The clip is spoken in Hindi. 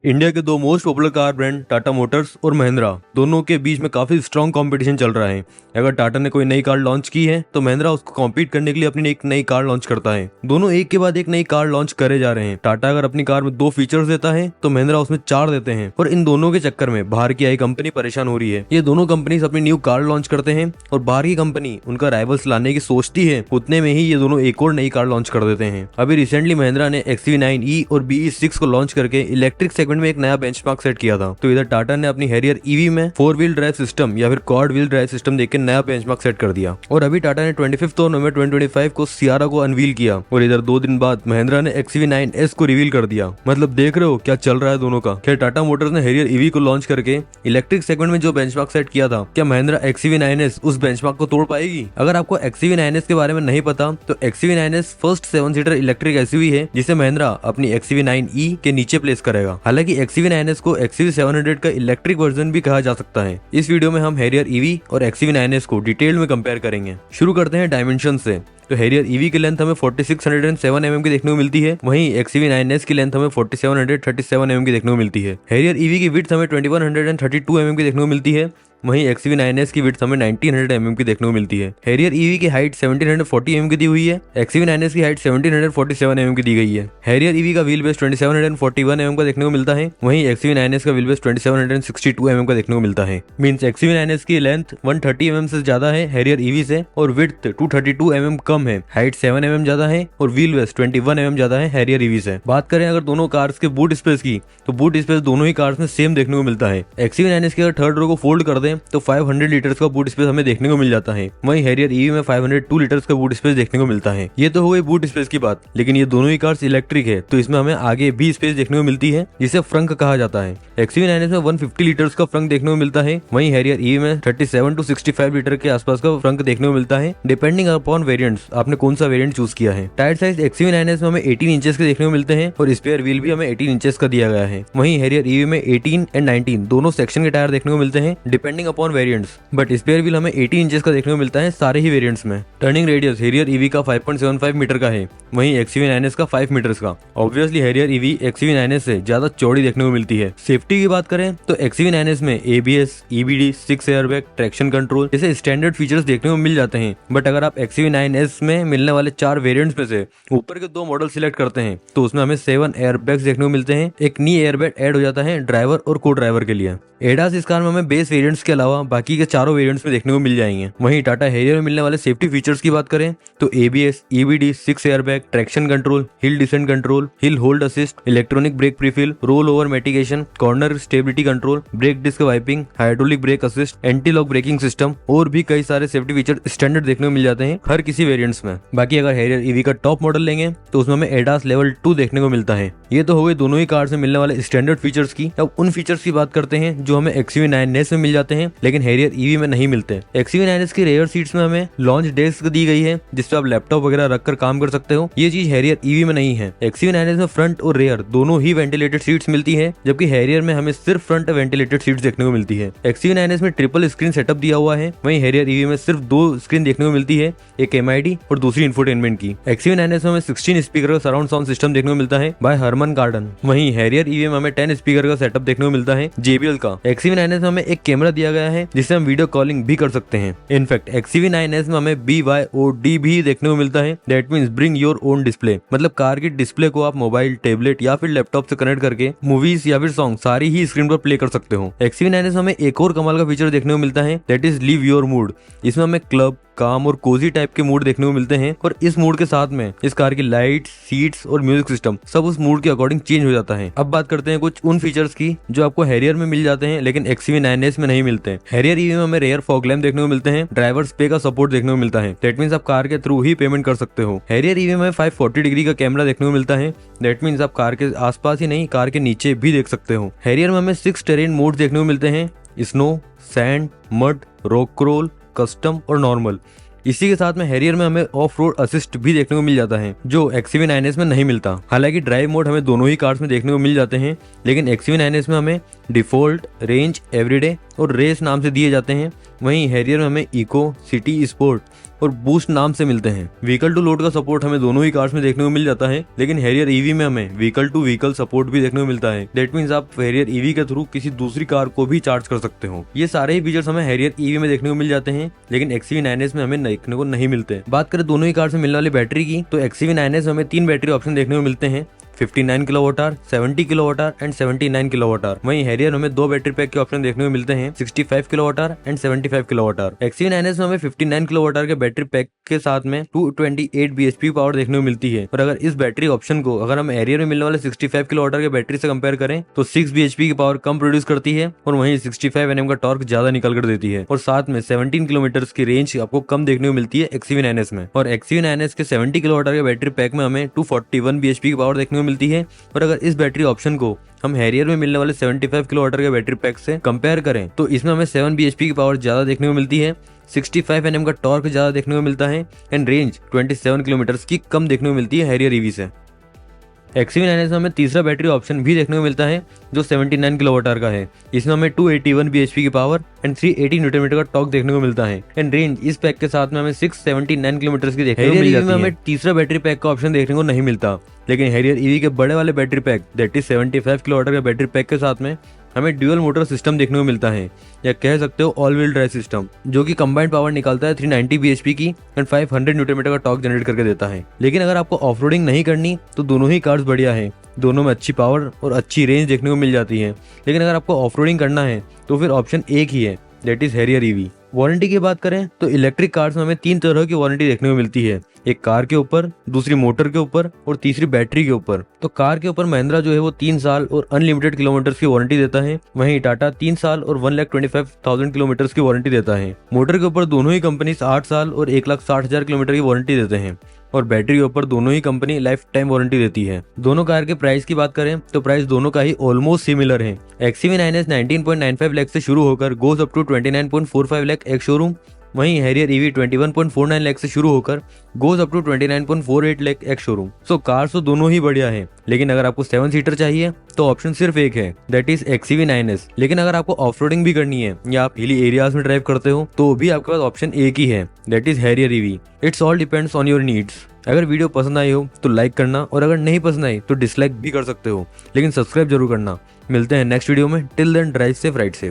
इंडिया के दो most popular car brand Tata Motors और महिंद्रा दोनों के बीच में काफी स्ट्रॉन्ग कंपटीशन चल रहा है। अगर टाटा ने कोई नई कार लॉन्च की है तो महिंद्रा उसको कॉम्पीट करने के लिए अपनी एक नई कार लॉन्च करता है। दोनों एक के बाद एक नई कार लॉन्च करे जा रहे हैं। टाटा अगर अपनी कार में 2 फीचर्स देता है तो महिंद्रा उसमें 4 देते हैं और इन दोनों के चक्कर में बाहर की आई कंपनी परेशान हो रही है। ये दोनों कंपनीज अपनी न्यू कार लॉन्च करते हैं और बाहर की कंपनी उनका राइवल्स लाने की सोचती है, उतने में ही ये दोनों एक और नई कार लॉन्च कर देते हैं। अभी रिसेंटली महिंद्रा ने XUV9e और BE6 को लॉन्च करके इलेक्ट्रिक सेगमेंट में एक नया बेंचमार्क सेट किया था। तो इधर टाटा ने अपनी हैरियर ईवी में 4 व्हील ड्राइव सिस्टम या फिर क्वाड व्हील ड्राइव सिस्टम देके नया बेंचमार्क सेट कर दिया। और अभी टाटा ने 25 नवंबर 2025 को सियारा को अनवील किया और इधर 2 दिन बाद महिंद्रा ने XUV9S को रिवील कर दिया। मतलब देख रहे हो क्या चल रहा है दोनों का। खैर टाटा मोटर्स ने हैरियर ईवी को लॉन्च करके इलेक्ट्रिक सेगमेंट में जो बेंचमार्क सेट किया था, क्या महिंद्रा XUV9S उस बेंचमार्क को तोड़ पाएगी? अगर आपको XUV9S के बारे में नहीं पता तो XUV9S first 7 seater electric SUV है जिसे महिंद्रा अपनी XUV9e के नीचे प्लेस करेगा। हालांकि XUV9S को XUV700 का इलेक्ट्रिक वर्जन भी कहा जा सकता है। इस वीडियो में हम हैरियर ईवी और XUV9S को डिटेल में कंपेयर करेंगे। शुरू करते हैं डायमेंशन से। तो हैरियर ईवी की लेंथ हमें 4607 mm की देखने को मिलती है, वहीं XUV9S की लेंथ हमें 4737 mm की देखने को मिलती है। हैरियर ईवी की विड्थ हमें 2132 mm की देखने को मिलती है, वहीं XUV9S की विड्थ हमें 1900 mm की देखने को मिलती है। हैरियर ईवी की हाइट 1740 mm की दी हुई है, XUV9S की हाइट 1747 mm की दी गई है। हैरियर ईवी का व्हील बेस 2741 mm का देखने को मिलता है, वहीं XUV9S का व्हील बेस 2762 mm का देखने को मिलता है। मींस XUV9S की लेंथ 130 mm से ज्यादा है हैरियर ईवी से और विड्थ 232 mm कम है, हाइट 7 mm ज्यादा है और व्हील बेस 21 mm ज्यादा है हैरियर ईवी से। बात करें अगर दोनों कार्स के बूट स्पेस की, तो बूट स्पेस दोनों ही कार्स में सेम देखने को मिलता है। XUV9S की अगर थर्ड रो को फोल्ड कर दें तो 500 लीटर्स का बूट स्पेस हमें देखने को मिल जाता है, वहीं हैरियर ईवी में 502 लीटर्स का बूट स्पेस देखने को मिलता है। ये तो हो गई बूट स्पेस की बात, लेकिन ये दोनों ही कार्स इलेक्ट्रिक है तो इसमें हमें आगे भी स्पेस देखने को मिलती है जिसे फ्रंक कहा जाता है। XUV9S में 150 लीटर्स का फ्रंक देखने को मिलता है, वहीं हैरियर ईवी में 37 to 65 लीटर के आसपास का फ्रंक देखने को मिलता है, डिपेंडिंग अपॉन वेरिएंट्स, आपने कौन सा वेरिएंट चूज किया है। टायर साइज XUV9S में हमें 18 इंचेस के देखने को मिलते हैं और स्पेयर व्हील भी हमें 18 इंचेस का दिया गया है, वहीं हैरियर ईवी में 18 और 19 दोनों सेक्शन के टायर देखने को मिलते हैं, depending upon variants, but spare wheel हमें 18 इंचेस का देखने को मिलता है सारे ही वेरिएंट्स में। टर्निंग रेडियस हैरियर ईवी का 5.75 मीटर का है, वहीं XUV9S का 5 मीटर्स का। ऑब्वियसली हैरियर ईवी XUV9S से ज्यादा चौड़ी देखने को मिलती है। सेफ्टी की बात करें तो XUV9S में ABS, EBD, 6 airbag, traction control जैसे स्टैंडर्ड फीचर्स देखने को मिल जाते हैं, बट अगर आप XUV9S में मिलने वाले 4 वेरिएंट्स में से ऊपर के 2 मॉडल सिलेक्ट करते हैं तो उसमें हमें 7 एयरबैग्स देखने को मिलते हैं। एक नी एयरबैग ऐड हो जाता है ड्राइवर और को ड्राइवर के लिए। एडास इस कार में हमें बेस वेरिएंट्स के अलावा बाकी के चारों वेरिएंट्स में देखने को मिल जाएंगे। वहीं टाटा हैरियर में मिलने वाले सेफ्टी फीचर्स की बात करें तो ABS, EBD, 6 airbag, traction control, hill descent control, hill hold assist, electronic brake prefill, roll over mitigation, corner stability control, brake disc wiping, hydraulic brake assist, anti lock braking system और भी कई सारे सेफ्टी फीचर स्टैंडर्ड देखने को मिल जाते हैं हर किसी वेरिएंट्स में। बाकी अगर हैरियर ईवी का टॉप मॉडल लेंगे तो उसमें हमें एडास लेवल 2 देखने को मिलता है। ये तो हो गई दोनों ही कार से मिलने वाले स्टैंडर्ड फीचर्स की। अब उन फीचर्स की बात करते हैं जो हमें XUV9S में मिल जाते हैं लेकिन हैरियर ईवी में नहीं मिलते। XUV9S की रेयर सीट्स में हमें लॉन्च डेस्क दी गई है जिसपे आप लैपटॉप वगैरह रखकर काम कर सकते हो। ये चीज हैरियर ईवी में नहीं है। XUV9S में फ्रंट और रेयर दोनों ही वेंटिलेटेड सीट्स मिलती है, जबकि हैरियर में हमें सिर्फ फ्रंट वेंटिलेटेड सीट्स देखने को मिलती है। XUV9S में ट्रिपल स्क्रीन सेटअप दिया हुआ है, वहीं हैरियर ईवी में सिर्फ 2 स्क्रीन देखने को मिलती है, एक MID और दूसरी इंफोटेनमेंट की। XUV9S में हमें 16 स्पीकर का सराउंड साउंड सिस्टम देखने को मिलता है बाय हरमन कार्डन, वहीं हैरियर ईवी में हमें 10 स्पीकर का सेटअप देखने को मिलता है JBL का। XUV9S में हमें एक कैमरा दिया गया है जिससे हम वीडियो कॉलिंग भी कर सकते हैं। इनफैक्ट XUV9S में हमें BYOD भी देखने को मिलता है, that means bring your own display, मतलब कार की डिस्प्ले को आप मोबाइल, टैबलेट या फिर लैपटॉप से कनेक्ट करके मूवीज या फिर सॉन्ग सारी ही स्क्रीन पर प्ले कर सकते हो। XUV9S में हमें एक और कमाल का फीचर देखने को मिलता है, that is leave your mood. इसमें हमें क्लब, काम और कोजी टाइप के मूड देखने को मिलते हैं और इस मूड के साथ में इस कार की लाइट, सीट्स और म्यूजिक सिस्टम सब उस मूड के अकॉर्डिंग चेंज हो जाता है। अब बात करते हैं कुछ उन फीचर्स की जो आपको हैरियर में मिल जाते हैं लेकिन XUV9S में नहीं मिलते हैं। हैरियर ईवी में हमें रेयर फॉग लैम्प देखने को मिलते हैं, ड्राइवर्स पे का सपोर्ट देखने को मिलता है, दैट मींस आप कार के थ्रू ही पेमेंट कर सकते हो। हैरियर ईवी में 540 डिग्री का कैमरा देखने को मिलता है, दैट मींस आप कार के आसपास ही नहीं कार के नीचे भी देख सकते हो। हैरियर में हमें 6 टेरेन मोड्स देखने को मिलते हैं, snow, sand, mud, rock crawl, custom और नॉर्मल। इसी के साथ में हैरियर में हमें ऑफ रोड असिस्ट भी देखने को मिल जाता है जो XUV9S में नहीं मिलता। हालांकि ड्राइव मोड हमें दोनों ही कार्स में देखने को मिल जाते हैं, लेकिन XUV9S में हमें डिफॉल्ट, रेंज, एवरीडे और रेस नाम से दिए जाते हैं। वहीं हैरियर में हमें इको, सिटी, स्पोर्ट और बूस्ट नाम से मिलते हैं। व्हीकल टू लोड का सपोर्ट हमें दोनों ही कार्स में देखने को मिल जाता है, लेकिन हैरियर ईवी में हमें व्हीकल टू व्हीकल सपोर्ट भी देखने को मिलता है। दैट मींस आप हैरियर ईवी के थ्रू किसी दूसरी कार को भी चार्ज कर सकते हो। ये सारे ही फीचर्स हमें हैरियर ईवी में देखने को मिल जाते हैं, लेकिन XUV9S में हमें देखने को नहीं मिलते। बात करें दोनों ही कार में मिलने वाली बैटरी की, तो XUV9S में हमें 3 बैटरी ऑप्शन देखने को मिलते हैं, 59 kWh, 70 kWh एंड 79 kWh। वहीं हैरियर हमें 2 बैटरी पैक के ऑप्शन देखने को मिलते हैं, 65 kWh एंड 75 kWh। XUV9S में हमें 59 kWh के बैटरी पैक के साथ में 228 bhp पावर देखने को मिलती है। और अगर इस बैटरी ऑप्शन को अगर हम हैरियर में मिलने वाले 65 kWh के बैटरी से कंपेयर करें तो 6 bhp की पावर कम प्रोड्यूस करती है और वहीं 65 Nm का टॉर्क ज्यादा निकल कर देती है। और साथ में 17 किलोमीटर की रेंज आपको कम देखने को मिलती है XUV9S में। और XUV9S के 70 kWh के बैटरी पैक में हमें 241 bhp की पावर देखने को मिलती है। और अगर इस बैटरी ऑप्शन को हम हैरियर में मिलने वाले 75 kWh के बैटरी पैक से कंपेयर करें तो इसमें हमें 7 bhp की पावर ज्यादा देखने को मिलती है, 65 Nm का टॉर्क ज्यादा देखने को मिलता है एंड रेंज 27 किलोमीटर की कम देखने को मिलती है हैरियर ईवी से। XUV9S में हमें तीसरा बैटरी ऑप्शन भी देखने को मिलता है जो 79 kWh का है। इसमें हमें 281 bhp की पावर एंड 380 Nm का टॉर्क देखने को मिलता है एंड रेंज इस पैक के साथ में हमें 679 किलोमीटर की देखने को मिल जाती है। हमें तीसरा बैटरी पैक का ऑप्शन देखने को नहीं मिलता, लेकिन हैरियर ईवी के बड़े वाले battery pack that is 75 kWh के बैटरी पैक के साथ में हमें ड्यूअल मोटर सिस्टम देखने को मिलता है, या कह सकते हो ऑल व्हील ड्राइव सिस्टम, जो कि कंबाइंड पावर निकालता है 390 bhp की एंड 500 Nm का टॉर्क जनरेट करके देता है। लेकिन अगर आपको ऑफ रोडिंग नहीं करनी तो दोनों ही कार्स बढ़िया है, दोनों में अच्छी पावर और अच्छी रेंज देखने को मिल जाती है। लेकिन अगर आपको ऑफ रोडिंग करना है तो फिर ऑप्शन एक ही है, that is Harrier EV. Warranty की बात करें तो इलेक्ट्रिक कार्स में हमें 3 तरह की वारंटी देखने को मिलती है, एक कार के ऊपर, दूसरी मोटर के ऊपर और तीसरी बैटरी के ऊपर। तो कार के ऊपर महिंद्रा जो है वो 3 साल और अनलिमिटेड किलोमीटर की वारंटी देता है, वहीं टाटा 3 साल और 1,25,000 किलोमीटर की वारंटी देता है। मोटर के ऊपर दोनों ही कंपनी 8 साल और 1,60,000 किलोमीटर की वारंटी देते हैं और बैटरी के ऊपर दोनों ही कंपनी लाइफ टाइम वारंटी देती है। दोनों कार के प्राइस की बात करें तो प्राइस दोनों का ही ऑलमोस्ट सिमिलर है। XUV9S 19.95 लाख से शुरू होकर गोज अप टू 29.45 लाख एक शोरूम, वहीं हैरियर ईवी 21.49 लाख से शुरू होकर गोज अप टू 29.48 लाख एक शोरूम। सो कार्स तो दोनों ही बढ़िया है, लेकिन अगर आपको 7 सीटर चाहिए तो ऑप्शन सिर्फ एक है, दैट इज XUV9S। लेकिन अगर आपको ऑफ रोडिंग भी करनी है या आप हिली एरियाज में ड्राइव करते हो तो भी आपके पास ऑप्शन एक ही है, that is Harrier EV. It's all depends on your needs. अगर वीडियो पसंद आई हो तो लाइक करना और अगर नहीं पसंद आई तो डिसलाइक भी कर सकते हो, लेकिन सब्सक्राइब जरूर करना। मिलते हैं नेक्स्ट वीडियो में, till then drive safe, ride safe.